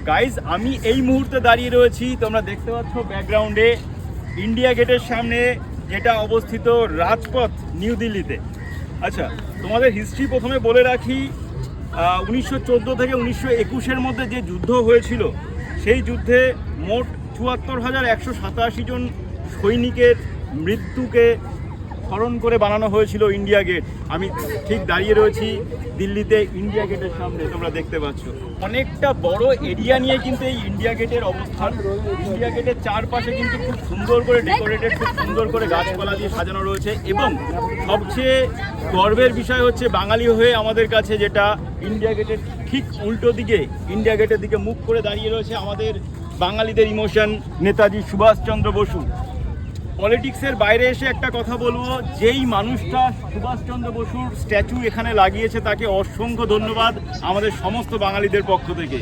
Guys আমি এই মুহূর্তে দাঁড়িয়ে রয়েছি, তোমরা দেখতে পাচ্ছ ব্যাকগ্রাউন্ডে ইন্ডিয়া গেটের সামনে, যেটা অবস্থিত রাজপথ নিউ দিল্লিতে। আচ্ছা, তোমাদের হিস্ট্রি প্রথমে বলে রাখি, 1914 থেকে 1921-এর মধ্যে যে যুদ্ধ হয়েছিল, সেই যুদ্ধে মোট 74,187 জন সৈনিকের মৃত্যুকে স্মরণ করে বানানো হয়েছিল ইন্ডিয়া গেট। আমি ঠিক দাঁড়িয়ে রয়েছি দিল্লিতে ইন্ডিয়া গেটের সামনে, তোমরা দেখতে পাচ্ছ। অনেকটা বড় এরিয়া নিয়ে কিন্তু এই ইন্ডিয়া গেটের অবস্থান। ইন্ডিয়া গেটের চারপাশে কিন্তু খুব সুন্দর করে ডেকোরেটেড, খুব সুন্দর করে গাছপালা দিয়ে সাজানো রয়েছে। এবং সবচেয়ে গর্বের বিষয় হচ্ছে বাঙালি হয়ে আমাদের কাছে যেটা, ইন্ডিয়া গেটের ঠিক উল্টো দিকে, ইন্ডিয়া গেটের দিকে মুখ করে দাঁড়িয়ে রয়েছে আমাদের বাঙালিদের ইমোশন নেতাজি সুভাষচন্দ্র বসু। পলিটিক্সের বাইরে এসে একটা কথা বলবো, যেই মানুষটা সুভাষচন্দ্র বসুর স্ট্যাচু এখানে লাগিয়েছে তাকে অসংখ্য ধন্যবাদ আমাদের সমস্ত বাঙালিদের পক্ষ থেকে।